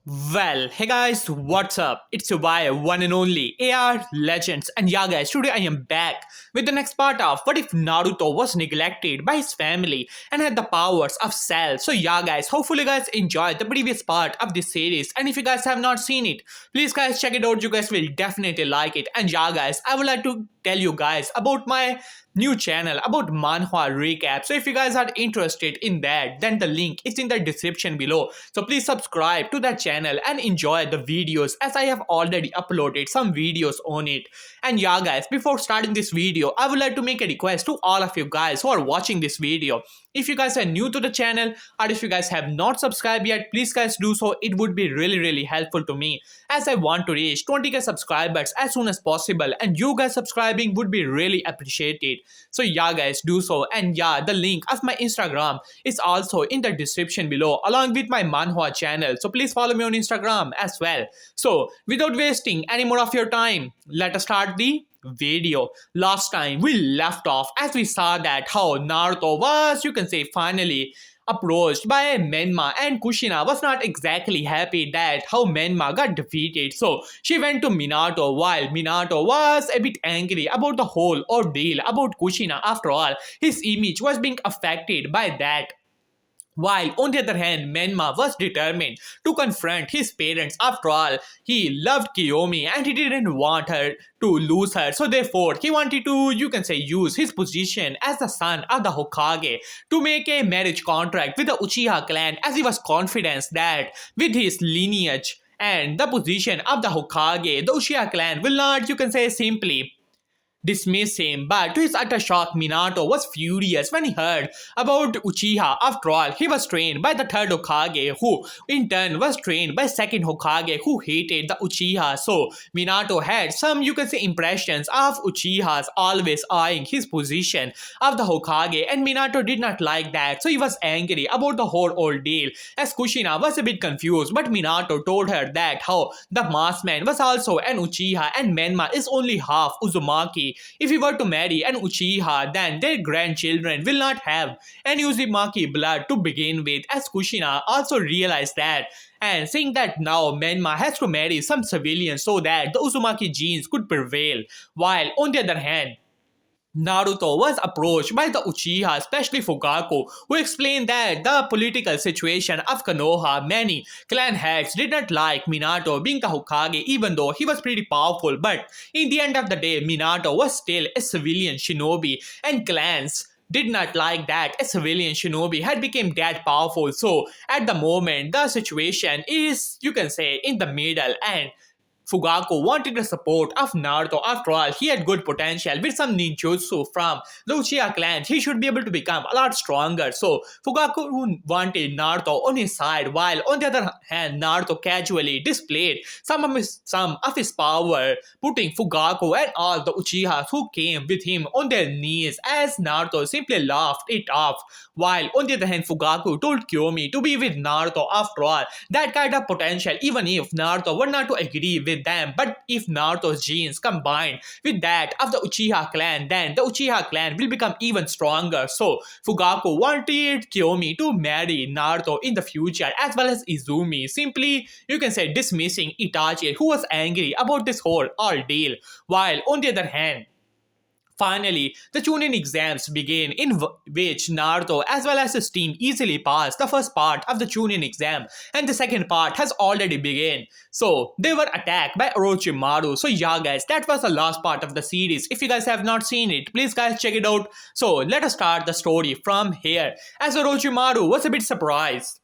Well, hey guys, what's up? It's your boy, one and only AR Legends, and yeah, guys, today I am back with the next part of What If Naruto Was Neglected by his family and had the powers of Cell. So, yeah, guys, hopefully, you guys enjoyed the previous part of this series, and if you guys have not seen it, please, guys, check it out. You guys will definitely like it, and yeah, guys, I would like to tell you guys about my new channel about manhwa recap. So if you guys are interested in that, then the link is in the description below. So please subscribe to that channel and enjoy the videos as I have already uploaded some videos on it. And yeah, guys, before starting this video, I would like to make a request to all of you guys who are watching this video. If you guys are new to the channel or if you guys have not subscribed yet, please guys do so. It would be really helpful to me as I want to reach 20k subscribers as soon as possible, and you guys subscribing would be really appreciated. So yeah, guys, do so. And yeah, the link of my Instagram is also in the description below along with my manhwa channel. So please follow me on Instagram as well. So without wasting any more of your time, let us start the video. Last time we left off as we saw that how Naruto was, you can say, finally approached by Menma, and Kushina was not exactly happy that how Menma got defeated. So she went to Minato while Minato was a bit angry about the whole ordeal about Kushina. After all, his image was being affected by that. While on the other hand, Menma was determined to confront his parents. After all, he loved Kyomi and he didn't want her to lose her. So therefore, he wanted to, you can say, use his position as the son of the Hokage to make a marriage contract with the Uchiha clan, as he was confident that with his lineage and the position of the Hokage, the Uchiha clan will not, you can say, simply dismiss him. But to his utter shock, Minato was furious when he heard about Uchiha. After all, he was trained by the third Hokage, who in turn was trained by second Hokage, who hated the Uchiha. So Minato had some, you can say, impressions of Uchihas always eyeing his position of the Hokage, and Minato did not like that. So he was angry about the whole ordeal, as Kushina was a bit confused. But Minato told her that how the masked man was also an Uchiha and Menma is only half Uzumaki. If he were to marry an Uchiha, then their grandchildren will not have any Uzumaki blood to begin with, as Kushina also realized that. And saying that now Menma has to marry some civilian so that the Uzumaki genes could prevail. While on the other hand, Naruto was approached by the Uchiha, especially Fugaku, who explained that the political situation of Konoha, many clan heads did not like Minato being the Hokage, even though he was pretty powerful. But in the end of the day, Minato was still a civilian shinobi, and clans did not like that a civilian shinobi had become that powerful. So at the moment, the situation is, you can say, in the middle, and Fugaku wanted the support of Naruto. After all, he had good potential. With some ninjutsu from the Uchiha clan, he should be able to become a lot stronger. So Fugaku wanted Naruto on his side, while on the other hand, Naruto casually displayed some of his power, putting Fugaku and all the Uchihas who came with him on their knees, as Naruto simply laughed it off. While on the other hand, Fugaku told Kyomi to be with Naruto. After all, that kind of potential, even if Naruto were not to agree with them, but if Naruto's genes combine with that of the Uchiha clan, then the Uchiha clan will become even stronger. So Fugaku wanted Kyomi to marry Naruto in the future, as well as Izumi, simply, you can say, dismissing Itachi, who was angry about this whole ordeal. While on the other hand, finally, the Chunin exams begin, in which Naruto as well as his team easily passed the first part of the Chunin exam, and the second part has already begun. So they were attacked by Orochimaru. So yeah, guys, that was the last part of the series. If you guys have not seen it, please guys check it out. So let us start the story from here, as Orochimaru was a bit surprised.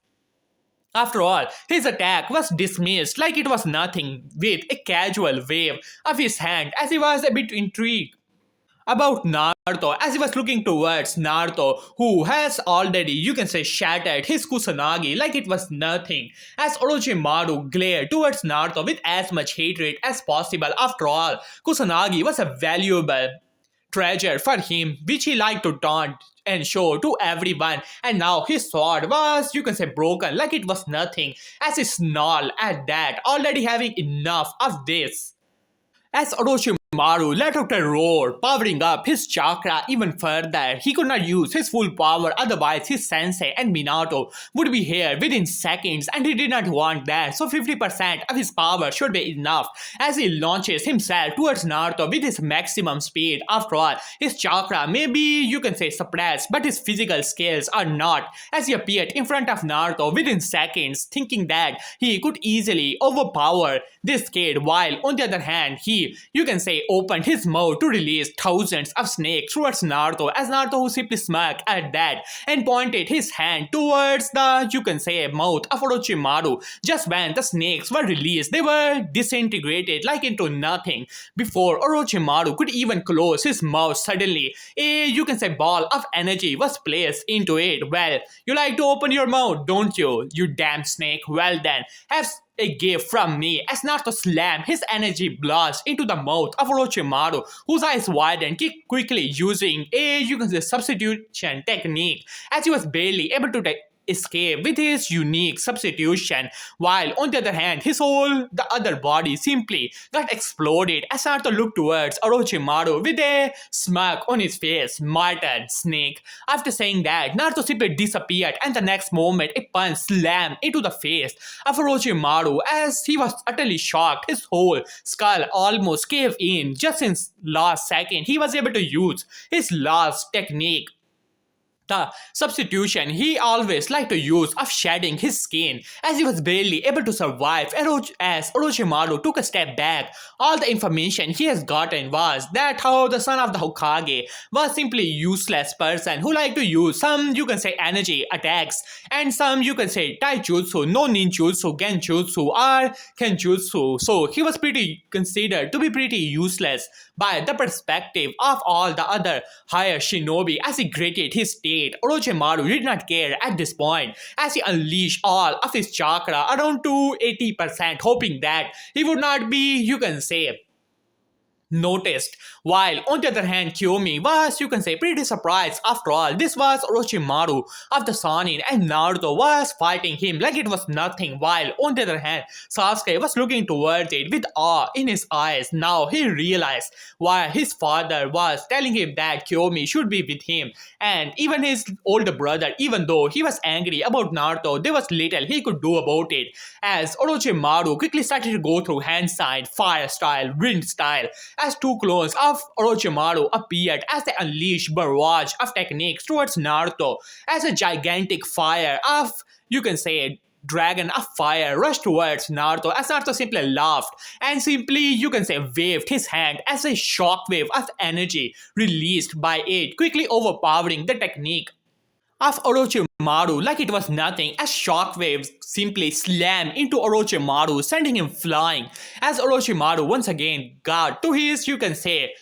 After all, his attack was dismissed like it was nothing, with a casual wave of his hand, as he was a bit intrigued about Naruto, as he was looking towards Naruto, who has already, you can say, shattered his Kusanagi like it was nothing, as Orochimaru glared towards Naruto with as much hatred as possible. After all, Kusanagi was a valuable treasure for him, which he liked to taunt and show to everyone, and now his sword was, you can say, broken like it was nothing, as he snarled at that, already having enough of this. As Orochimaru Orochimaru let out a roar, powering up his chakra even further. He could not use his full power, otherwise his sensei and Minato would be here within seconds, and he did not want that. So 50% of his power should be enough as he launches himself towards Naruto with his maximum speed. After all, his chakra may be, you can say, suppressed, but his physical skills are not, as he appeared in front of Naruto within seconds, thinking that he could easily overpower this kid, while on the other hand, he, you can say, opened his mouth to release thousands of snakes towards Naruto, as Naruto who simply smirked at that and pointed his hand towards the, you can say, mouth of Orochimaru. Just when the snakes were released, they were disintegrated like into nothing. Before Orochimaru could even close his mouth, suddenly a, you can say, ball of energy was placed into it. Well, you like to open your mouth, don't you? You damn snake. Well then, have a gift from me, as Naruto slammed his energy blast into the mouth of Orochimaru, whose eyes widened quickly using a, you can say, substitution technique, as he was barely able to escape with his unique substitution, while on the other hand, his whole the other body simply got exploded as Naruto looked towards Orochimaru with a smirk on his face. Martyred snake. After saying that, Naruto simply disappeared, and the next moment a punch slammed into the face of Orochimaru as he was utterly shocked. His whole skull almost caved in. Just in last second, he was able to use his last technique, the substitution he always liked to use of shedding his skin, as he was barely able to survive as Orochimaru took a step back. All the information he has gotten was that how the son of the Hokage was simply a useless person who liked to use some, you can say, energy attacks and some, you can say, taijutsu, no ninjutsu, genjutsu or kenjutsu. So he was pretty considered to be pretty useless by the perspective of all the other higher shinobi. As he gritted his teeth, Orochimaru did not care at this point, as he unleashed all of his chakra around to 80%, hoping that he would not be, you can say, noticed. While on the other hand, Kyomi was, you can say, pretty surprised. After all, this was Orochimaru of the Sannin, and Naruto was fighting him like it was nothing, while on the other hand, Sasuke was looking towards it with awe in his eyes. Now he realized why his father was telling him that Kyomi should be with him, and even his older brother, even though he was angry about Naruto, there was little he could do about it, as Orochimaru quickly started to go through hand sign, fire style, wind style, as two clones of Orochimaru appeared as they unleashed barrage of techniques towards Naruto, as a gigantic fire of, you can say, dragon of fire rushed towards Naruto, as Naruto simply laughed and simply, you can say, waved his hand as a shockwave of energy released by it, quickly overpowering the technique of Orochimaru like it was nothing, as shockwaves simply slammed into Orochimaru, sending him flying, as Orochimaru once again got to his, you can say,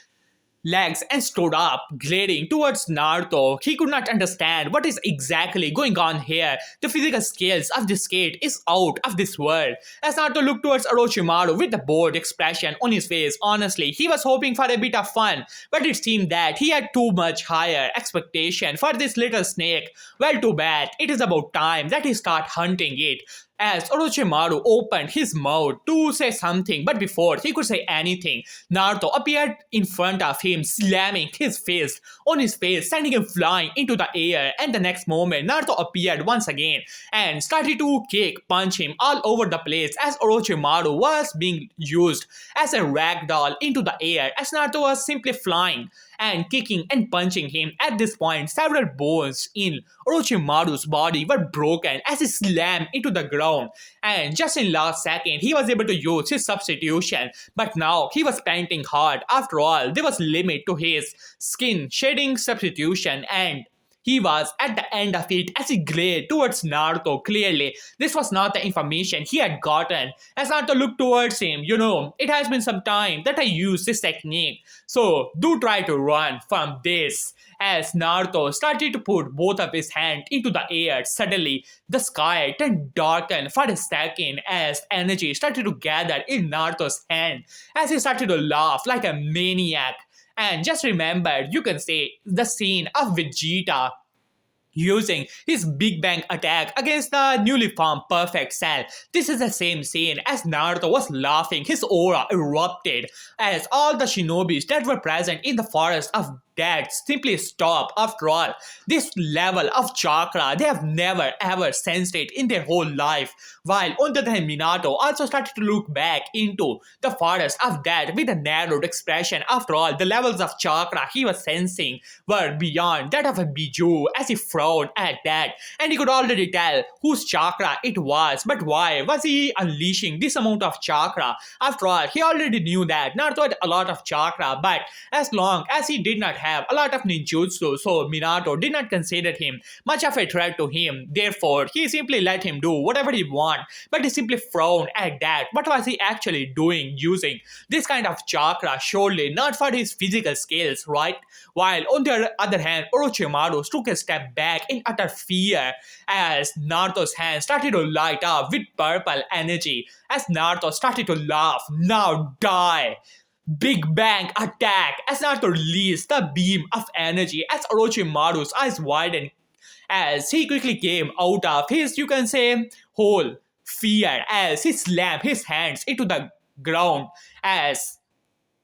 legs and stood up, glaring towards Naruto. He could not understand what is exactly going on here. The physical skills of this kid is out of this world. As Naruto looked towards Orochimaru with a bored expression on his face, honestly, he was hoping for a bit of fun, but it seemed that he had too much higher expectation for this little snake. Well, too bad. It is about time that he start hunting it. As Orochimaru opened his mouth to say something, but before he could say anything, Naruto appeared in front of him, slamming his fist on his face, sending him flying into the air. And the next moment, Naruto appeared once again and started to kick, punch him all over the place, as Orochimaru was being used as a ragdoll into the air, as Naruto was simply flying and kicking and punching him. At this point, several bones in Orochimaru's body were broken as he slammed into the ground, and just in last second he was able to use his substitution, but now he was panting hard. After all, there was limit to his skin shedding substitution, and he was at the end of it as he glared towards Naruto. Clearly, this was not the information he had gotten. As Naruto looked towards him, it has been some time that I used this technique, so do try to run from this. As Naruto started to put both of his hands into the air, suddenly the sky turned darkened for a second as energy started to gather in Naruto's hand, as he started to laugh like a maniac. And just remember, you can say, the scene of Vegeta using his Big Bang attack against the newly formed Perfect Cell. This is the same scene as Naruto was laughing. His aura erupted as all the shinobis that were present in the forest of death simply stopped. After all, this level of chakra, they have never ever sensed it in their whole life. While on the other hand, Minato also started to look back into the forest of death with a narrowed expression. After all, the levels of chakra he was sensing were beyond that of a Biju as he frowned at that, and he could already tell whose chakra it was. But why was he unleashing this amount of chakra? After all, he already knew that Naruto had a lot of chakra, but as long as he did not have a lot of ninjutsu, so Minato did not consider him much of a threat to him. Therefore, he simply let him do whatever he wanted, but he simply frowned at that. What was he actually doing using this kind of chakra? Surely not for his physical skills, right? While on the other hand, Orochimaru took a step back in utter fear as Naruto's hands started to light up with purple energy. As Naruto started to laugh, "Now die!" Big Bang attack as Naruto released the beam of energy as Orochimaru's eyes widened as he quickly came out of his, you can say, whole fear as he slammed his hands into the ground as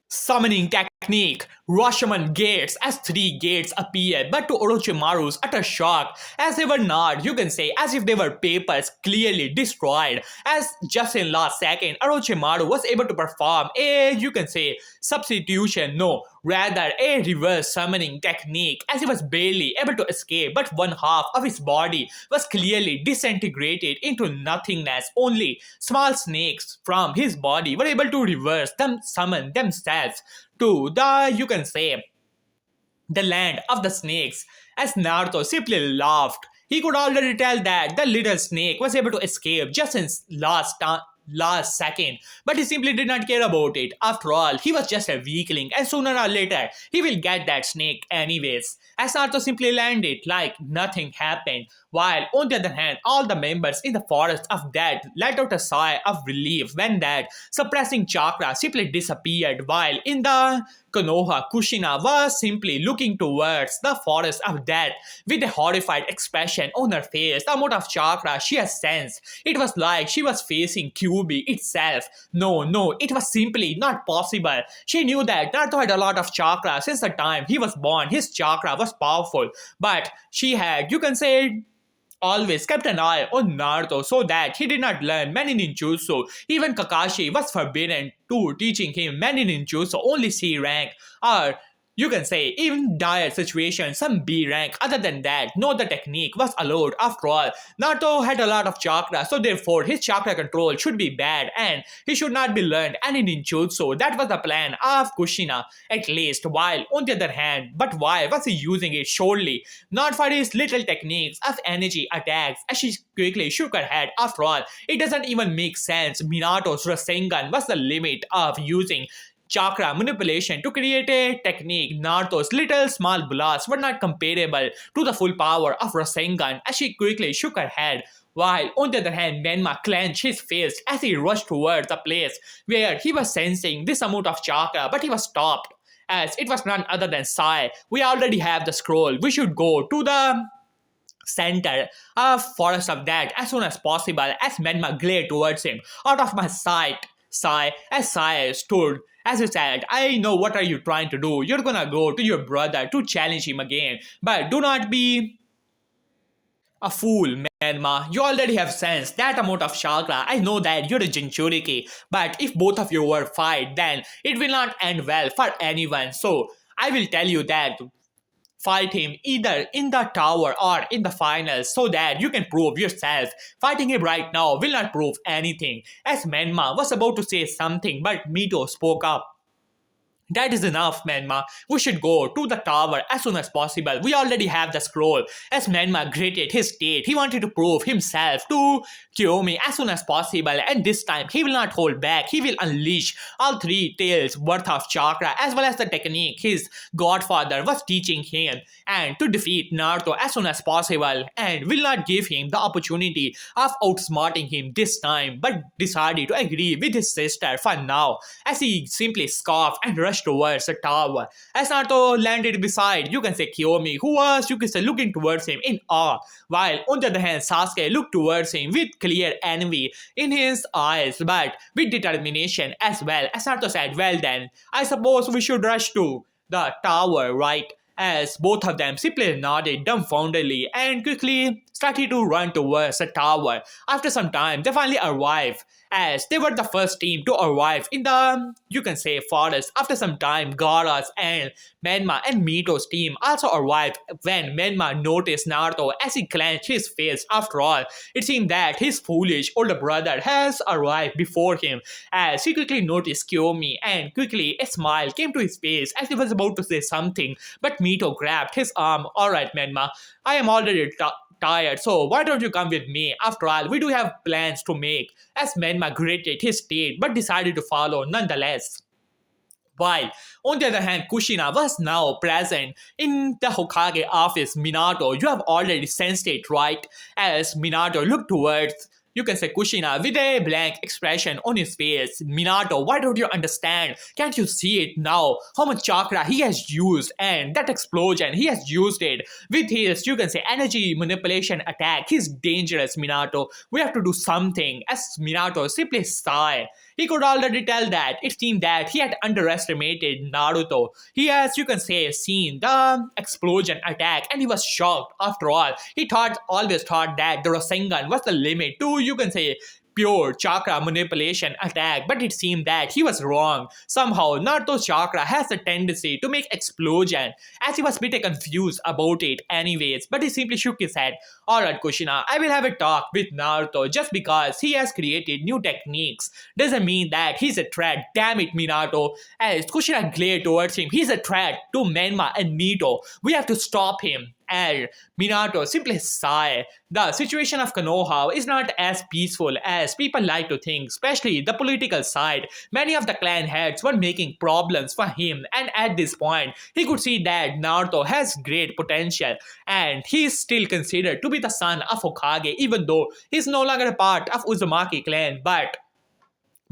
summoning technique, Rashomon gates as three gates appeared, but to Orochimaru's utter shock, as they were not, you can say, as if they were papers clearly destroyed, as just in last second, Orochimaru was able to perform a, you can say, substitution, no, rather a reverse summoning technique, as he was barely able to escape, but one half of his body was clearly disintegrated into nothingness. Only small snakes from his body were able to reverse them, summon themselves to the, you can say, the land of the snakes. As Naruto simply laughed, he could already tell that the little snake was able to escape just in last second, but he simply did not care about it. After all, he was just a weakling, and sooner or later he will get that snake anyways. As Naruto simply landed like nothing happened, while on the other hand, all the members in the forest of death let out a sigh of relief when that suppressing chakra simply disappeared, while in the Konoha, Kushina was simply looking towards the forest of death with a horrified expression on her face. The amount of chakra she has sensed, it was like she was facing Kyomi itself. No, it was simply not possible. She knew that Naruto had a lot of chakra since the time he was born. His chakra was powerful, but she had, you can say, always kept an eye on Naruto so that he did not learn many ninjutsu. Even Kakashi was forbidden to teaching him many ninjutsu, only C rank, or you can say even dire situations, some B rank. Other than that, no other technique was allowed. After all, Naruto had a lot of chakra, so therefore his chakra control should be bad and he should not be learned any ninjutsu. That was the plan of Kushina, at least. While on the other hand, but why was he using it? Surely not for his little techniques of energy attacks. As she quickly shook her head. After all, it doesn't even make sense. Minato's Rasengan was the limit of using chakra manipulation to create a technique. Naruto's little small blasts were not comparable to the full power of Rasengan. As she quickly shook her head, while on the other hand, Menma clenched his fist as he rushed towards the place where he was sensing this amount of chakra, but he was stopped as it was none other than Sai. "We already have the scroll. We should go to the center of Forest of Death as soon as possible." As Menma glared towards him, "Out of my sight." Sai stood as he said, "I know what are you trying to do. You're gonna go to your brother to challenge him again. But do not be a fool, Menma. You already have sensed that amount of chakra. I know that you're a Jinchuriki. But if both of you were fight, then it will not end well for anyone. So I will tell you that fight him either in the tower or in the finals so that you can prove yourself. Fighting him right now will not prove anything." As Menma was about to say something, but Mito spoke up. "That is enough, Menma. We should go to the tower as soon as possible. We already have the scroll." As Menma gritted his teeth, he wanted to prove himself to Kyomi as soon as possible, and this time he will not hold back. He will unleash all three tails worth of chakra as well as the technique his godfather was teaching him, and to defeat Naruto as soon as possible, and will not give him the opportunity of outsmarting him this time, but decided to agree with his sister for now, as he simply scoffed and rushed rushed towards the tower. As Naruto landed beside, you can say Kyomi, who was, you can say, looking towards him in awe, while on the other hand, Sasuke looked towards him with clear envy in his eyes, but with determination as well. As Naruto said, well then, I suppose we should rush to the tower, right? As both of them simply nodded dumbfoundedly and quickly started to run towards the tower. After some time, they finally arrived, as they were the first team to arrive in the, you can say, forest. After some time, Gaara's and Menma and Mito's team also arrived when Menma noticed Naruto as he clenched his fist. After all, it seemed that his foolish older brother has arrived before him, as he quickly noticed Kyomi, and quickly a smile came to his face as he was about to say something, but Mito grabbed his arm. Alright, Menma, I am already tired, so why don't you come with me? After all, we do have plans to make. As Menma gritted his teeth but decided to follow nonetheless. While, on the other hand, Kushina was now present in the Hokage office. Minato, you have already sensed it, right? As Minato looked towards, you can say, Kushina with a blank expression on his face. Minato, why don't you understand? Can't you see it now? How much chakra he has used, and that explosion, he has used it with his, you can say, energy manipulation attack. He's dangerous, Minato. We have to do something. As Minato simply sighed. He could already tell that it seemed that he had underestimated Naruto. He has, you can say, seen the explosion attack and he was shocked. After all, he always thought that the Rasengan was the limit to, you can say, pure chakra manipulation attack, but it seemed that he was wrong. Somehow, Naruto's chakra has a tendency to make explosion, as he was a bit confused about it anyways, but he simply shook his head. Alright, Kushina, I will have a talk with Naruto. Just because he has created new techniques doesn't mean that he's a threat. Damn it, Minato. As Kushina glared towards him, he's a threat to Menma and Mito. We have to stop him. And Minato simply sighed. The situation of Konoha is not as peaceful as people like to think, especially the political side. Many of the clan heads were making problems for him, and at this point, he could see that Naruto has great potential, and he is still considered to be the son of Hokage, even though he is no longer a part of Uzumaki clan. But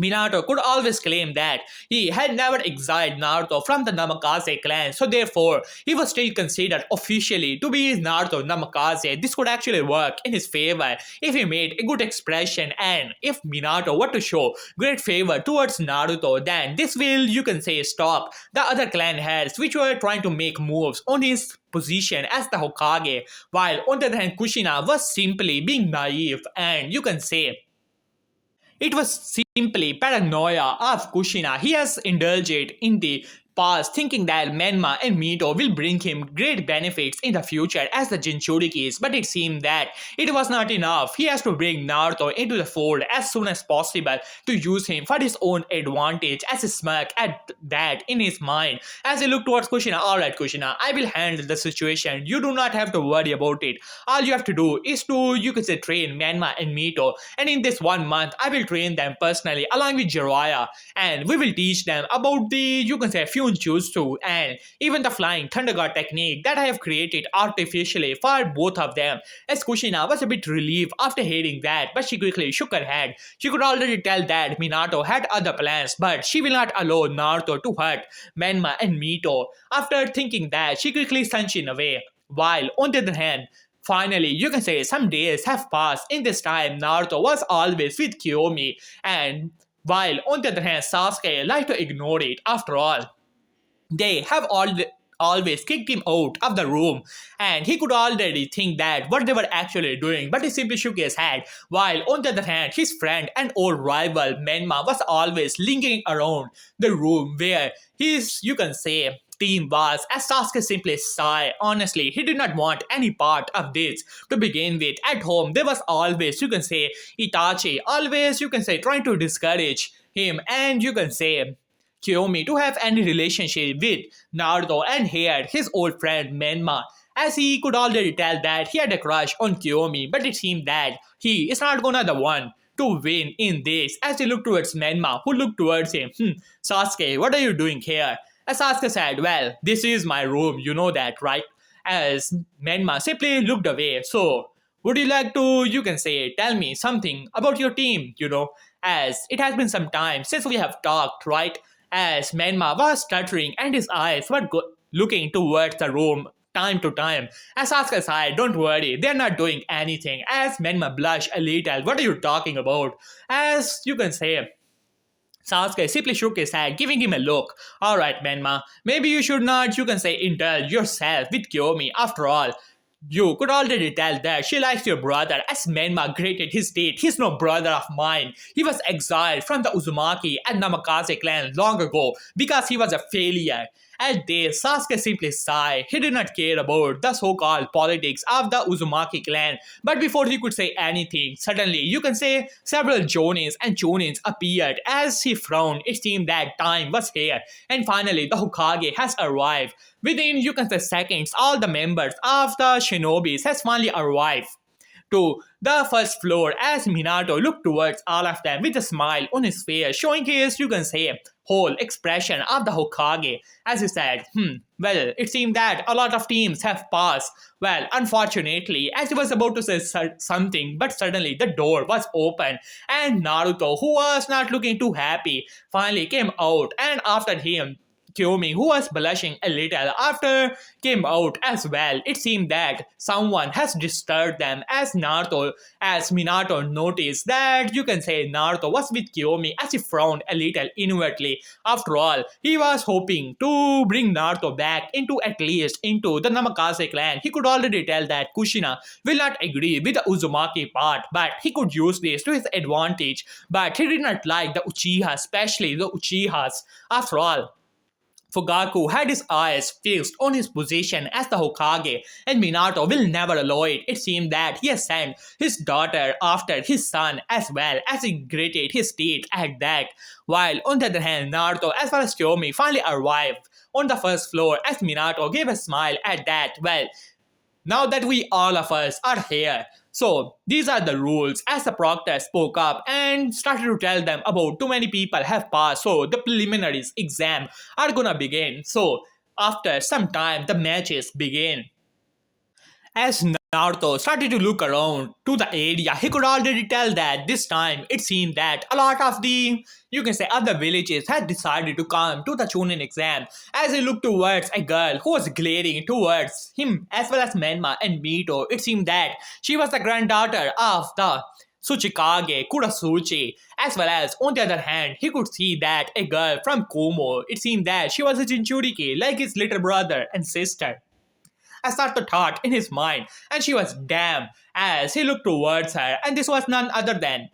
Minato could always claim that he had never exiled Naruto from the Namikaze clan, so therefore he was still considered officially to be Naruto Namikaze. This could actually work in his favor if he made a good expression, and if Minato were to show great favor towards Naruto, then this will, you can say, stop the other clan heads which were trying to make moves on his position as the Hokage, while on the other hand Kushina was simply being naive, and you can say it was simply paranoia of Kushina. He has indulged in the past thinking that Menma and Mito will bring him great benefits in the future as the Jinchurikis, but it seemed that it was not enough. He has to bring Naruto into the fold as soon as possible to use him for his own advantage. As he smirked at that in his mind, as he looked towards Kushina. Alright, Kushina, I will handle the situation. You do not have to worry about it. All you have to do is to, you could say, train Menma and Mito, and in this 1 month, I will train them personally along with Jiraiya, and we will teach them about the, you can say, few Jutsu and even the flying Thunder God technique that I have created artificially for both of them. As Kushina was a bit relieved after hearing that, but she quickly shook her head. She could already tell that Minato had other plans, but she will not allow Naruto to hurt Menma and Mito. After thinking that, she quickly sunshin away. While on the other hand, finally, you can say some days have passed. In this time, Naruto was always with Kyomi, and while on the other hand, Sasuke liked to ignore it. After all, they have always kicked him out of the room, and he could already think that what they were actually doing, but he simply shook his head. While on the other hand, his friend and old rival Menma was always lingering around the room where his, you can say, team was, as Sasuke simply sighed. Honestly, he did not want any part of this to begin with. At home, there was always, you can say, Itachi, always, you can say, trying to discourage him, and you can say Kyomi to have any relationship with Naruto, and here his old friend Menma, as he could already tell that he had a crush on Kyomi, but it seemed that he is not gonna the one to win in this. As he looked towards Menma, who looked towards him. Sasuke, what are you doing here? As Sasuke said, well, this is my room, you know that, right? As Menma simply looked away. So, would you like to, you can say, tell me something about your team, as it has been some time since we have talked, right? as Menma was stuttering and his eyes were looking towards the room time to time. As Asuka sighed, don't worry, they're not doing anything. As Menma blushed a little, what are you talking about? As you can say, Sasuke simply shook his head, giving him a look. Alright, Menma, maybe you should not, you can say, indulge yourself with Kyomi. After all, you could already tell that she likes your brother. As Menma grated his teeth, he's no brother of mine. He was exiled from the Uzumaki and Namakase clan long ago because he was a failure. At this, Sasuke simply sighed. He did not care about the so-called politics of the Uzumaki clan. But before he could say anything, suddenly, you can say, several Jonins and Chonins appeared. As he frowned, it seemed that time was here. And finally, the Hokage has arrived. Within, you can say, seconds, all the members of the Shinobis has finally arrived to the first floor as Minato looked towards all of them with a smile on his face, showing his, you can say, whole expression of the Hokage. As he said, well, it seemed that a lot of teams have passed. Well, unfortunately, as he was about to say something, but suddenly the door was open and Naruto, who was not looking too happy, finally came out, and after him, Kyomi, who was blushing a little after, came out as well. It seemed that someone has disturbed them as Minato noticed that you can say Naruto was with Kyomi as he frowned a little inwardly. After all, he was hoping to bring Naruto back into at least into the Namakase clan. He could already tell that Kushina will not agree with the Uzumaki part, but he could use this to his advantage. But he did not like the Uchiha, especially the Uchihas. After all, Fugaku had his eyes fixed on his position as the Hokage, and Minato will never allow it. It seemed that he had sent his daughter after his son as well, as he gritted his teeth at that. While on the other hand, Naruto as well as Kyomi finally arrived on the first floor as Minato gave a smile at that. Well, now that we all of us are here, so these are the rules. As the proctor spoke up and started to tell them about too many people have passed, so the preliminaries exam are gonna begin. So after some time the matches begin. As Naruto started to look around to the area, he could already tell that this time it seemed that a lot of the, you can say, other villages had decided to come to the Chunin exam. As he looked towards a girl who was glaring towards him as well as Menma and Mito, it seemed that she was the granddaughter of the Tsuchikage Kurasuchi, as well as on the other hand, he could see that a girl from Kumo, it seemed that she was a Jinchuriki like his little brother and sister. I started the thought in his mind, and she was damn as he looked towards her, and this was none other than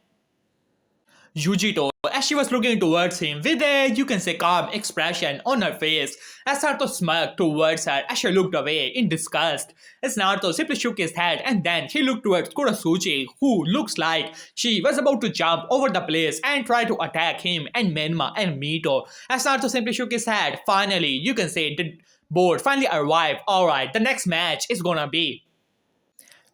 Yujito, as she was looking towards him with a, you can say, calm expression on her face, as Naruto smirked towards her as she looked away in disgust. As Naruto simply shook his head and then he looked towards Kurasuchi, who looks like she was about to jump over the place and try to attack him and Menma and Mito. As Naruto simply shook his head, finally, you can say, the board finally arrived. Alright, the next match is gonna be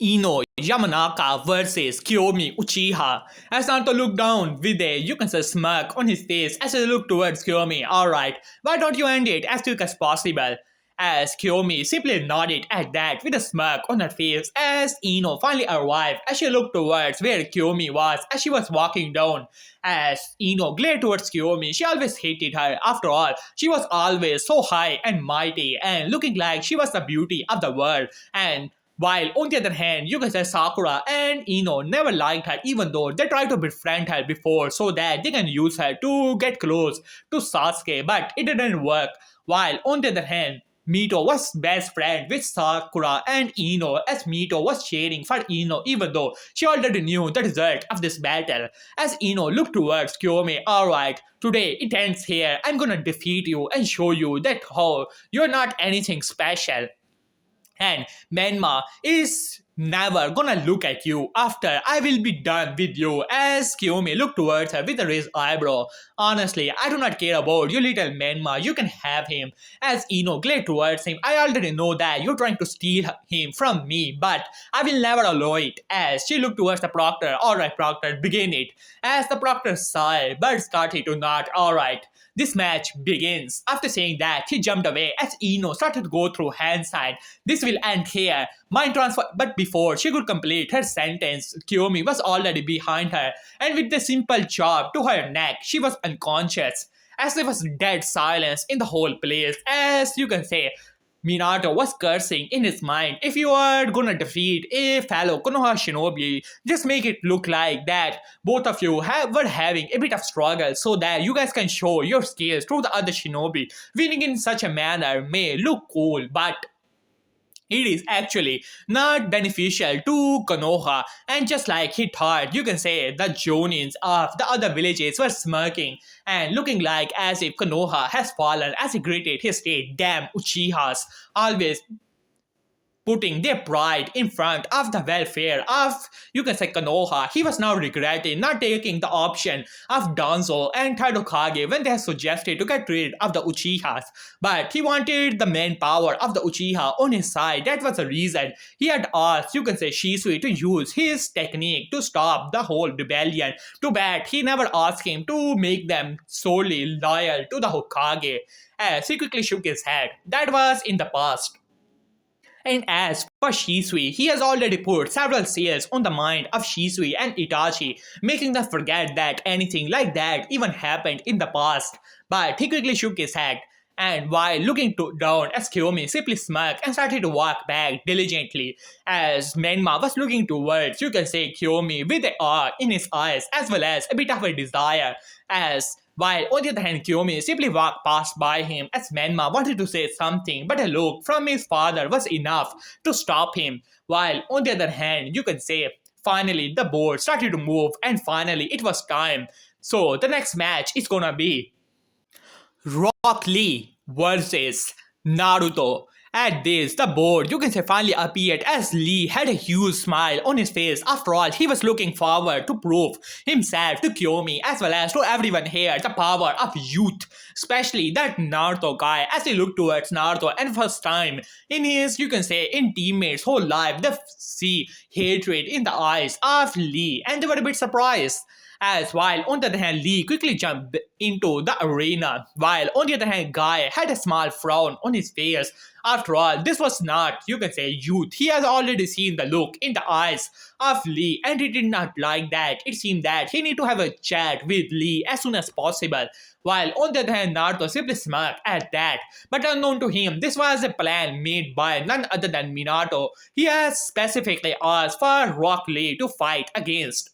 Ino Yamanaka versus Kyomi Uchiha. As Naruto looked down with a, you can say, smirk on his face as he looked towards Kyomi. Alright, why don't you end it as quick as possible? As Kyomi simply nodded at that with a smirk on her face as Ino finally arrived as she looked towards where Kyomi was as she was walking down. As Ino glared towards Kyomi, she always hated her. After all, she was always so high and mighty and looking like she was the beauty of the world. And while on the other hand, you can say Sakura and Ino never liked her even though they tried to befriend her before so that they can use her to get close to Sasuke, but it didn't work. While on the other hand, Mito was best friend with Sakura and Ino as Mito was cheering for Ino even though she already knew the result of this battle. As Ino looked towards Kyomi, alright, today it ends here. I'm gonna defeat you and show you that how you're not anything special. And Menma is never gonna look at you after I will be done with you. As Kyomi looked towards her with a raised eyebrow. Honestly, I do not care about you little Menma, you can have him. As Ino glared towards him, I already know that you're trying to steal him from me, but I will never allow it. As she looked towards the proctor, alright proctor, begin it. As the proctor sighed, but started to nod, alright. This match begins. After saying that, he jumped away as Ino started to go through hand sign. This will end here. Mind transfer. But before she could complete her sentence, Kyomi was already behind her, and with a simple chop to her neck, she was unconscious. as there was dead silence in the whole place, as you can say. Minato was cursing in his mind. If you are gonna defeat a fellow Konoha shinobi, just make it look like that both of you were having a bit of struggle so that you guys can show your skills to the other shinobi. Winning in such a manner may look cool, but it is actually not beneficial to Konoha. And just like he thought, you can say the Jonins of the other villages were smirking and looking like as if Konoha has fallen as he greeted his state. Damn Uchihas, always putting their pride in front of the welfare of, you can say, Konoha. He was now regretting not taking the option of Danzo and Taidokage when they had suggested to get rid of the Uchihas. But he wanted the manpower of the Uchiha on his side. That was the reason he had asked, you can say, Shisui to use his technique to stop the whole rebellion. Too bad he never asked him to make them solely loyal to the Hokage, as he quickly shook his head. That was in the past. And as for Shisui, he has already put several seals on the mind of Shisui and Itachi, making them forget that anything like that even happened in the past. But he quickly shook his head, and while looking down as Kyomi simply smirked and started to walk back diligently, as Menma was looking towards, you can say, Kyomi with a awe in his eyes as well as a bit of a desire, as while on the other hand, Kyomi simply walked past by him as Menma wanted to say something, but a look from his father was enough to stop him. While on the other hand, you can say, finally the board started to move and finally it was time. So the next match is gonna be Rock Lee versus Naruto. At this, the board, you can say, finally appeared as Lee had a huge smile on his face. After all, he was looking forward to prove himself to Kyomi as well as to everyone here the power of youth, especially that Naruto guy. As he looked towards Naruto and first time in his, you can say, in teammates' whole life, they see hatred in the eyes of Lee and they were a bit surprised. As while on the other hand, Lee quickly jumped into the arena, while on the other hand, Guy had a small frown on his face. After all, this was not, you can say, youth. He has already seen the look in the eyes of Lee and he did not like that. It seemed that he need to have a chat with Lee as soon as possible. While on the other hand, Naruto simply smirked at that. But unknown to him, this was a plan made by none other than Minato. He has specifically asked for Rock Lee to fight against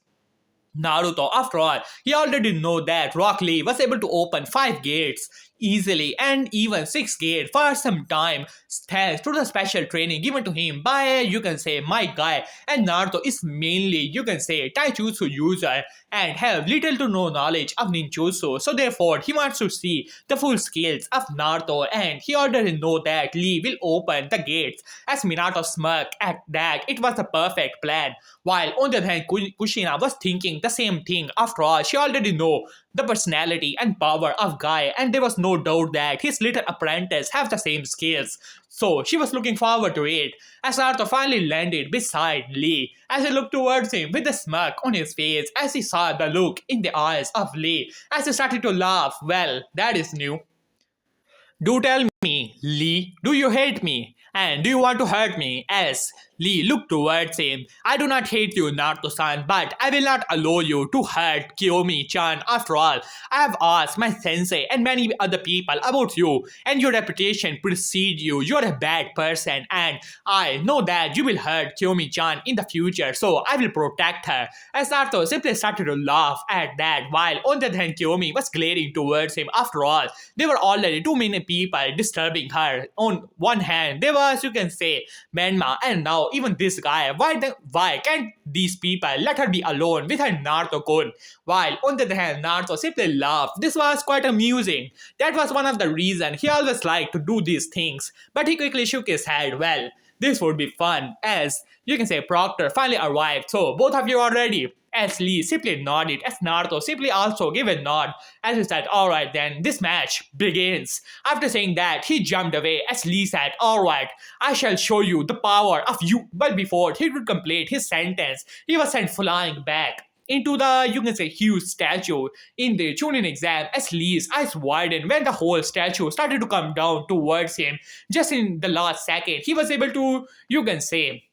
Naruto. After all, he already know that Rock Lee was able to open 5 gates easily and even 6 gates for some time thanks to the special training given to him by, you can say, my guy. And Naruto is mainly, you can say, taijutsu user and have little to no knowledge of ninjutsu, so therefore he wants to see the full skills of Naruto and he already know that Lee will open the gates. As Minato smirked at that, it was a perfect plan. While on the other hand, Kushina was thinking the same thing. After all, she already know the personality and power of Guy and there was no doubt that his little apprentice have the same skills. So she was looking forward to it. As Naruto finally landed beside Lee, as he looked towards him with a smirk on his face, as he saw the look in the eyes of Lee, as he started to laugh. Well, that is new. Do tell me, Lee, do you hate me? And do you want to hurt me? As Lee looked towards him, I do not hate you, Naruto-san, but I will not allow you to hurt Kyomi-chan. After all, I have asked my sensei and many other people about you, and your reputation precedes you. You are a bad person, and I know that you will hurt Kyomi-chan in the future, so I will protect her. As Naruto simply started to laugh at that, while on the other hand, Kyomi was glaring towards him. After all, there were already too many people disturbing her. On one hand, there was, you can say, Menma, and now even this guy. Why can't these people let her be alone with her Naruto-kun? While on the other hand, Naruto simply laughed. This was quite amusing. That was one of the reasons he always liked to do these things. But he quickly shook his head. Well, this would be fun. As you can say, Proctor finally arrived. So both of you are ready. As Lee simply nodded, as Naruto simply also gave a nod, as he said, alright then, this match begins. After saying that, he jumped away as Lee said, alright, I shall show you the power of you. But before he could complete his sentence, he was sent flying back into the, you can say, huge statue in the Chunin exam as Lee's eyes widened when the whole statue started to come down towards him. Just in the last second, he was able to, you can say,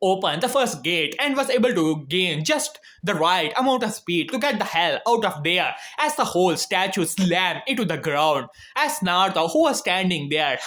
opened the first gate and was able to gain just the right amount of speed to get the hell out of there as the whole statue slammed into the ground. As Naruto, who was standing there,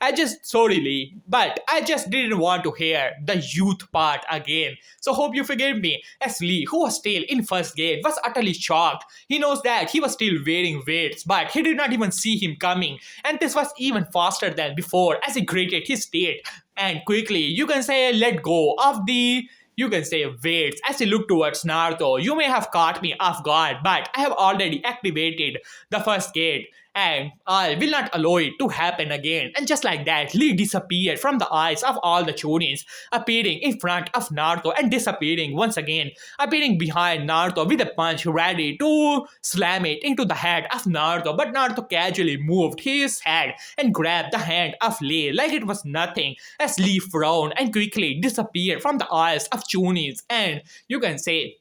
I just sorry Lee, but I just didn't want to hear the youth part again. So hope you forgive me. As Lee, who was still in first gate, was utterly shocked. He knows that he was still wearing weights, but he did not even see him coming. And this was even faster than before as he created his state. And quickly, you can say, let go of the you can say weights as he looked towards Naruto. You may have caught me off guard, but I have already activated the first gate and I will not allow it to happen again. And just like that, Lee disappeared from the eyes of all the Chunins, appearing in front of Naruto and disappearing once again, appearing behind Naruto with a punch ready to slam it into the head of Naruto. But Naruto casually moved his head and grabbed the hand of Lee like it was nothing, as Lee frowned and quickly disappeared from the eyes of Chunins. And you can say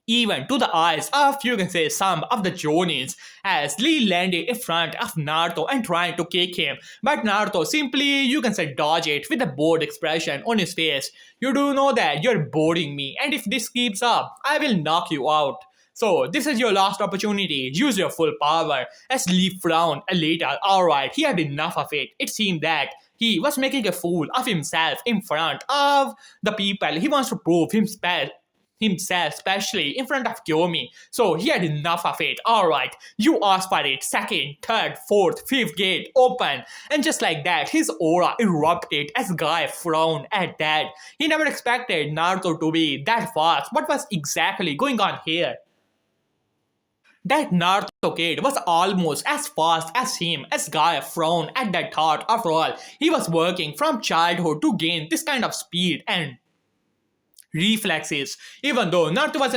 even to the eyes of, you can say, some of the Jonins, as Lee landed in front of Naruto and trying to kick him. But Naruto simply, you can say, dodge it with a bored expression on his face. You do know that you're boring me, and if this keeps up, I will knock you out. So this is your last opportunity. Use your full power. As Lee frowned a little, alright, he had enough of it. It seemed that he was making a fool of himself in front of the people. He wants to prove himself, especially in front of Kyomi. So he had enough of it. Alright, you asked for it. Second, third, fourth, fifth gate, open. And just like that, his aura erupted as Guy frowned at that. He never expected Naruto to be that fast. What was exactly going on here? That Naruto kid was almost as fast as him, as Guy frowned at that thought. After all, he was working from childhood to gain this kind of speed and reflexes, even though Naruto was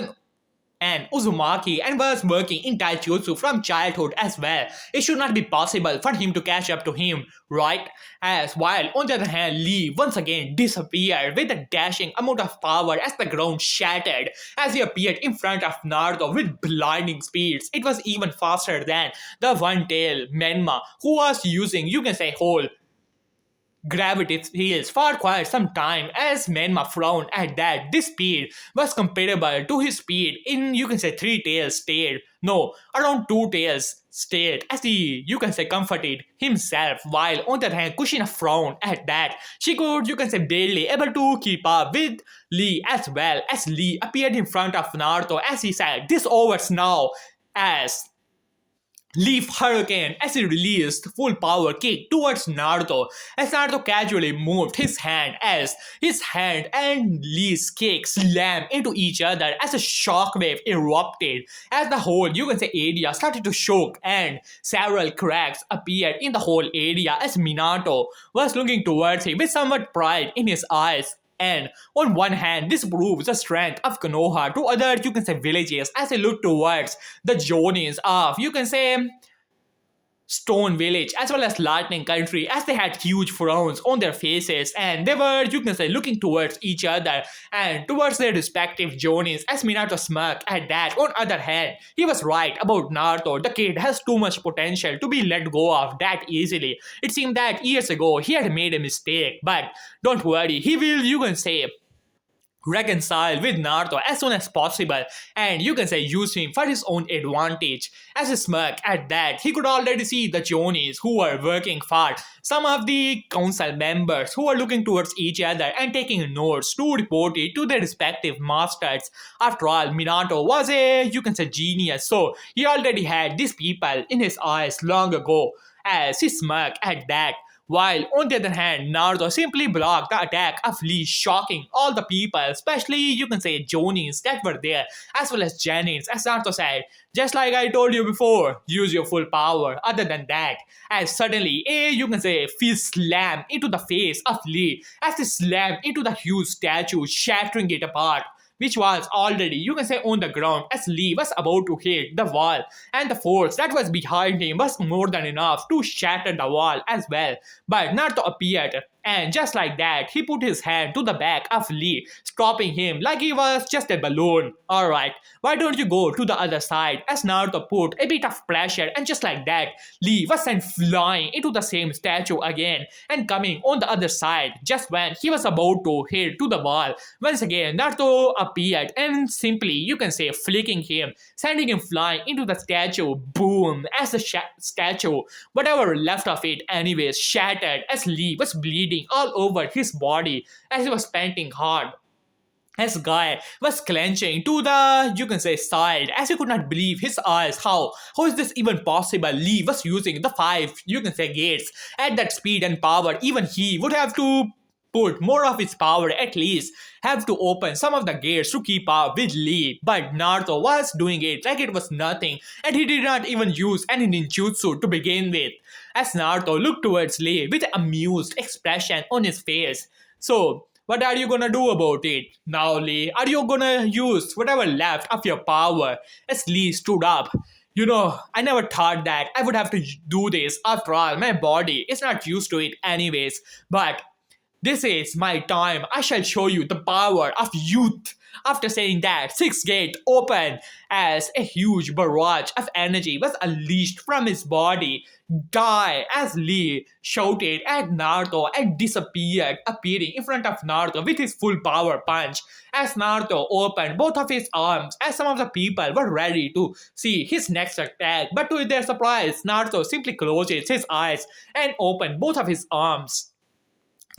an Uzumaki and was working in taijutsu from childhood as well. It should not be possible for him to catch up to him, right? As while on the other hand, Lee once again disappeared with a dashing amount of power as the ground shattered as he appeared in front of Naruto with blinding speeds. It was even faster than the one-tailed Menma, who was using, you can say, whole gravity fields for quite some time. As Menma frowned at that, this speed was comparable to his speed in, you can say, three tails state. No, around two tails state, as he, you can say, comforted himself, while on the other hand, Kushina frowned at that. She could, you can say, barely able to keep up with Lee as well, as Lee appeared in front of Naruto as he said, "This overs now," as Leaf Hurricane as he released full power kick towards Naruto, as Naruto casually moved his hand as his hand and Lee's kick slammed into each other as a shockwave erupted as the whole, you can say, area started to shock and several cracks appeared in the whole area as Minato was looking towards him with somewhat pride in his eyes. And on one hand, this proves the strength of Konoha to other, you can say, villages as they look towards the Jonins of, you can say, Stone Village as well as Lightning Country, as they had huge frowns on their faces and they were, you can say, looking towards each other and towards their respective Jonins as Minato smirked at that. On other hand, he was right about Naruto. The kid has too much potential to be let go of that easily. It seemed that years ago he had made a mistake, but don't worry, he will, you can say, reconcile with Naruto as soon as possible and, you can say, use him for his own advantage. As he smirked at that, he could already see the Jonis who were working for some of the council members who were looking towards each other and taking notes to report it to their respective masters. After all, Minato was a, you can say, genius, so he already had these people in his eyes long ago. As he smirked at that, while on the other hand, Naruto simply blocked the attack of Lee, shocking all the people, especially, you can say, Jonins that were there, as well as Janins, as Naruto said, "Just like I told you before, use your full power." Other than that, as suddenly a, you can say, fist slammed into the face of Lee, as he slammed into the huge statue, shattering it apart, which was already, you can say, on the ground as Lee was about to hit the wall, and the force that was behind him was more than enough to shatter the wall as well. But Naruto appeared And just like that, he put his hand to the back of Lee, stopping him like he was just a balloon. Alright, why don't you go to the other side? As Naruto put a bit of pressure, and just like that, Lee was sent flying into the same statue again and coming on the other side just when he was about to hit to the wall. Once again, Naruto appeared and simply, you can say, flicking him, sending him flying into the statue. Boom! As the statue, whatever left of it, anyways, shattered as Lee was bleeding all over his body as he was panting hard. His guy was clenching to the, you can say, side as he could not believe his eyes. How is this even possible? Lee was using the five, you can say, gates at that speed and power. Even he would have to put more of his power, at least have to open some of the gates to keep up with Lee. But Naruto was doing it like it was nothing, and he did not even use any ninjutsu to begin with. As Naruto looked towards Lee with an amused expression on his face. So, what are you gonna do about it? Now, Lee, are you gonna use whatever left of your power? As Lee stood up. I never thought that I would have to do this. After all, my body is not used to it anyways. But this is my time. I shall show you the power of youth. After saying that, sixth gate opened as a huge barrage of energy was unleashed from his body. Die! As Lee shouted at Naruto and disappeared, appearing in front of Naruto with his full power punch. As Naruto opened both of his arms, as some of the people were ready to see his next attack, but to their surprise, Naruto simply closes his eyes and opened both of his arms.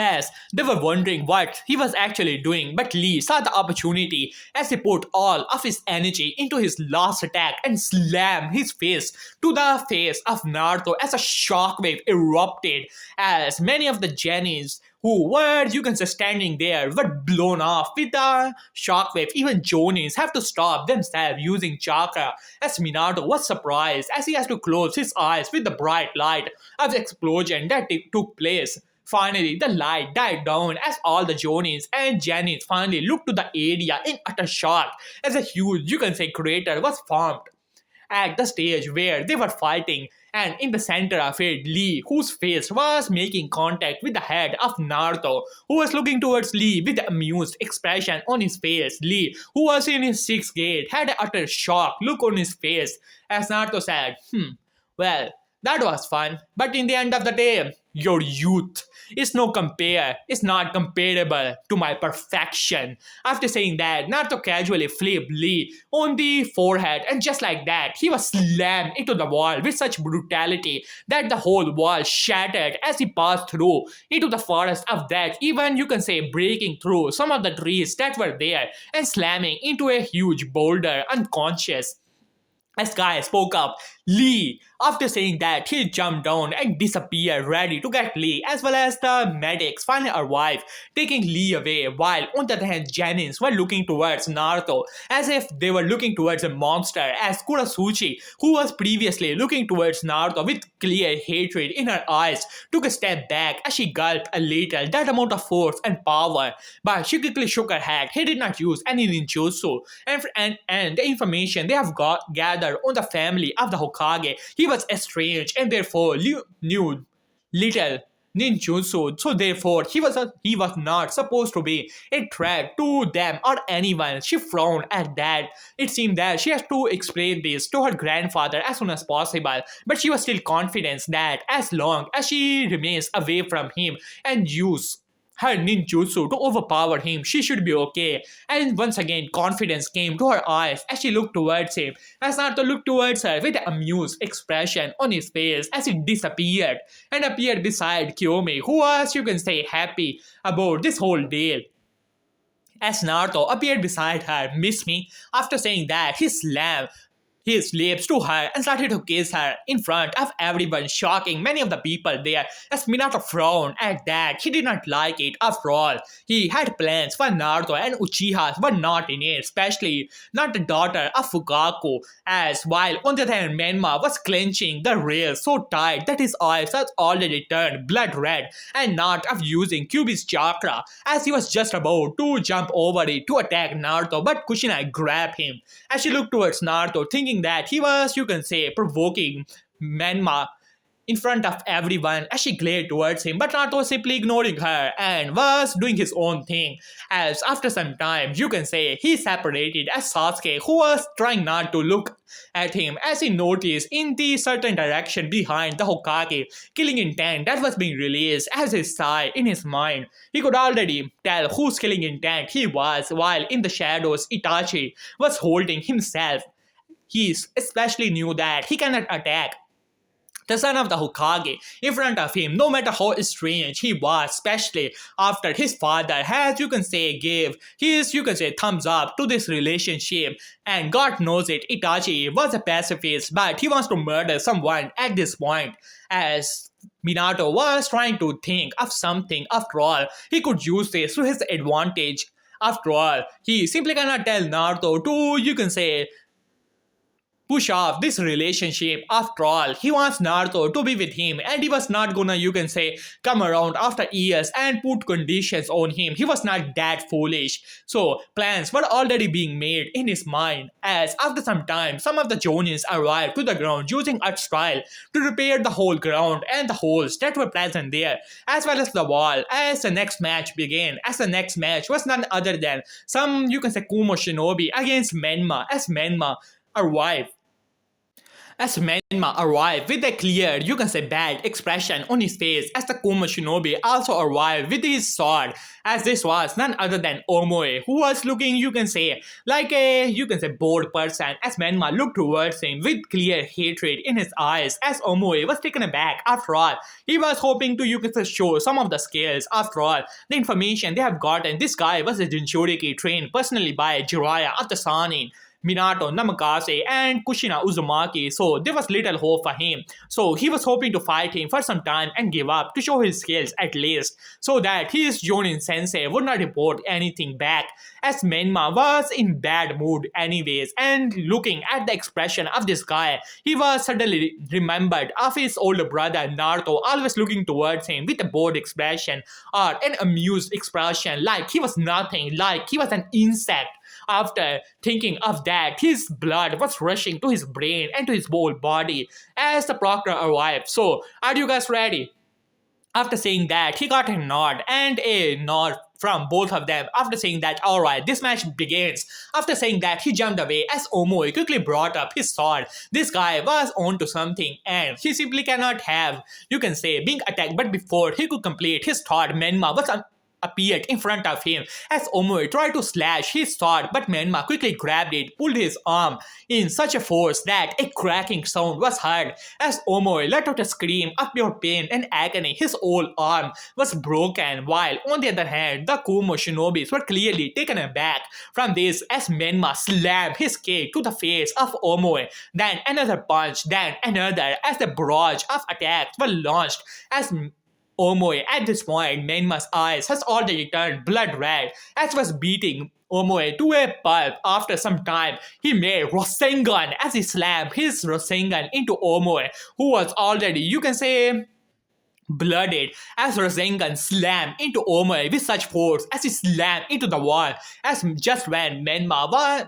As they were wondering what he was actually doing, but Lee saw the opportunity as he put all of his energy into his last attack and slammed his face to the face of Naruto as a shockwave erupted as many of the Genis who were, you can say, standing there were blown off with the shockwave. Even Jonis have to stop themselves using chakra as Minato was surprised as he has to close his eyes with the bright light of the explosion that took place. Finally, the light died down as all the Jonis and Janis finally looked to the area in utter shock as a huge, you can say, crater was formed at the stage where they were fighting, and in the center of it, Lee, whose face was making contact with the head of Naruto, who was looking towards Lee with an amused expression on his face. Lee, who was in his sixth gate, had an utter shock look on his face as Naruto said, well, that was fun, but in the end of the day, your youth is not comparable to my perfection. After saying that, Naruto casually flipped Lee on the forehead, and just like that, he was slammed into the wall with such brutality that the whole wall shattered as he passed through into the forest of death, even, you can say, breaking through some of the trees that were there and slamming into a huge boulder unconscious. As Guy spoke up, Lee, after saying that, he jumped down and disappeared, ready to get Lee, as well as the medics finally arrived, taking Lee away, while on the other hand, Janins were looking towards Naruto, as if they were looking towards a monster, as Kurasuchi, who was previously looking towards Naruto with clear hatred in her eyes, took a step back as she gulped a little that amount of force and power, but she quickly shook her head. He did not use any ninjutsu, and the information they have gathered on the family of the Hokage, he was estranged and therefore knew little ninjutsu. So therefore, he was not supposed to be a threat to them or anyone. She frowned at that. It seemed that she has to explain this to her grandfather as soon as possible, but she was still confident that as long as she remains away from him and use her ninjutsu to overpower him, she should be okay. And once again, confidence came to her eyes as she looked towards him, as Naruto looked towards her with an amused expression on his face as he disappeared and appeared beside Kyomi, who was, you can say, happy about this whole deal. As Naruto appeared beside her, miss me, after saying that, he slammed his lips to her and started to kiss her in front of everyone, shocking many of the people there. As Minato frowned at that, he did not like it. After all, he had plans for Naruto and Uchiha were not in it, especially not the daughter of Fugaku, as while on the other hand, Menma was clenching the rails so tight that his eyes had already turned blood red and not of using Kyuubi's chakra, as he was just about to jump over it to attack Naruto, but Kushina grabbed him as she looked towards Naruto, thinking that he was, you can say, provoking Menma in front of everyone as she glared towards him, but Naruto was simply ignoring her and was doing his own thing. As after some time, you can say he separated as Sasuke, who was trying not to look at him as he noticed in the certain direction behind the Hokage killing intent that was being released as he sighed in his mind. He could already tell whose killing intent he was, while in the shadows Itachi was holding himself. He especially knew that he cannot attack the son of the Hokage in front of him, no matter how strange he was, especially after his father has, you can say, gave his, you can say, thumbs up to this relationship. And God knows it, Itachi was a pacifist, but he wants to murder someone at this point. As Minato was trying to think of something, after all, he could use this to his advantage. After all, he simply cannot tell Naruto to, you can say, push off this relationship. After all, he wants Naruto to be with him, and he was not gonna, you can say, come around after years and put conditions on him. He was not that foolish. So plans were already being made in his mind. As after some time, some of the Jonins arrived to the ground using Earth style to repair the whole ground and the holes that were present there, as well as the wall. As the next match began, as the next match was none other than some, you can say, Kumo Shinobi against Menma. As Menma arrived as Menma arrived with a clear, you can say, bad expression on his face, as the Kuma Shinobi also arrived with his sword, as this was none other than Omoe, who was looking, you can say, like a, you can say, bored person, as Menma looked towards him with clear hatred in his eyes, as Omoe was taken aback. After all, he was hoping to, you can say, show some of the skills. After all, the information they have gotten, this guy was a Jinchuriki trained personally by Jiraiya of the Sanin, Minato, Namakase, and Kushina Uzumaki, so there was little hope for him. So he was hoping to fight him for some time and give up to show his skills at least, so that his Jonin sensei would not report anything back, as Menma was in bad mood anyways. And looking at the expression of this guy, he was suddenly remembered of his older brother Naruto, always looking towards him with a bored expression or an amused expression, like he was nothing, like he was an insect. After thinking of that, his blood was rushing to his brain and to his whole body as the proctor arrived. So, are you guys ready? After saying that, he got a nod and a nod from both of them. After saying that, alright, this match begins. After saying that, he jumped away as Omoe quickly brought up his sword. This guy was on to something and he simply cannot have, you can say, being attacked. But before he could complete his thought, Menma was appeared in front of him as Omoe tried to slash his sword, but Menma quickly grabbed it, pulled his arm in such a force that a cracking sound was heard as Omoe let out a scream of pure pain and agony. His whole arm was broken, while on the other hand, the Kumo Shinobis were clearly taken aback from this as Menma slammed his kick to the face of Omoe, then another punch, then another, as the barrage of attacks were launched as Omoe. At this point, Menma's eyes has already turned blood red as was beating Omoe to a pulp. After some time, he made Rasengan as he slammed his Rasengan into Omoe, who was already, you can say, blooded, as Rasengan slammed into Omoe with such force as he slammed into the wall. As just when Menma was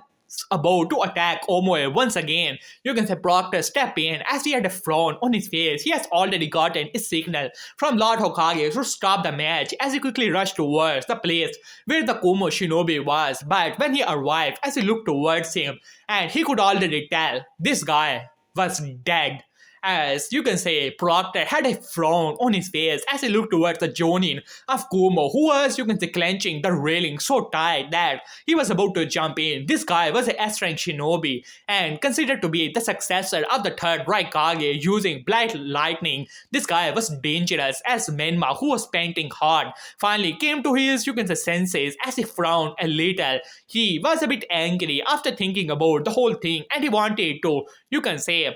about to attack Omoe once again, you can say Proctor stepped in as he had a frown on his face. He has already gotten a signal from Lord Hokage to stop the match as he quickly rushed towards the place where the Kumo Shinobi was. But when he arrived, as he looked towards him, and he could already tell this guy was dead. As you can say, Proctor had a frown on his face as he looked towards the Jonin of Kumo, who was, you can say, clenching the railing so tight that he was about to jump in. This guy was an S-rank shinobi and considered to be the successor of the third Raikage using Blight Lightning. This guy was dangerous as Menma, who was panting hard, finally came to his, you can say, senses as he frowned a little. He was a bit angry after thinking about the whole thing and he wanted to, you can say,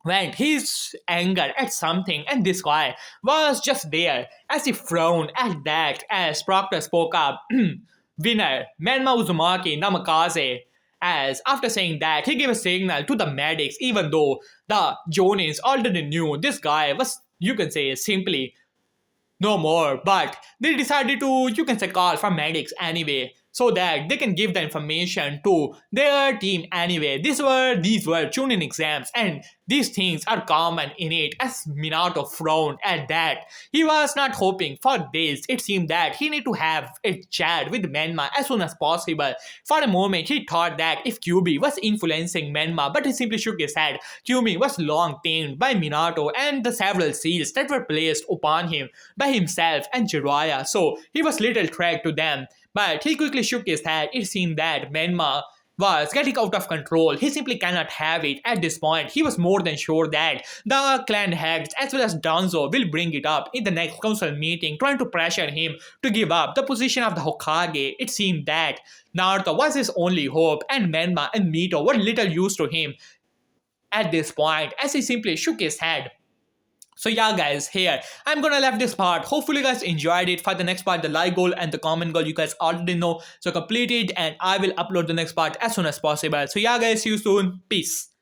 vent his anger at something, and this guy was just there as he frowned at that as Proctor spoke up. Winner, Menma Uzumaki Namikaze. As after saying that, he gave a signal to the medics, even though the Jonins already knew this guy was, you can say, simply no more, but they decided to, you can say, call for medics anyway. so that they can give the information to their team anyway. These were tuning exams, and these things are common in it. As Minato frowned at that, he was not hoping for this. It seemed that he need to have a chat with Menma as soon as possible. For a moment, he thought that if Kyubi was influencing Menma, but he simply shook his head. Kyumi was long tamed by Minato and the several seals that were placed upon him by himself and Jiraiya, so he was little threat to them. But he quickly shook his head. It seemed that Menma was getting out of control. He simply cannot have it at this point. He was more than sure that the clan heads as well as Danzo will bring it up in the next council meeting, trying to pressure him to give up the position of the Hokage. It seemed that Naruto was his only hope, and Menma and Mito were little used to him at this point as he simply shook his head. So yeah guys, here I'm gonna leave this part. Hopefully you guys enjoyed it. For the next part, the like goal and the comment goal you guys already know, so complete it and I will upload the next part as soon as possible. So yeah guys, see you soon. Peace.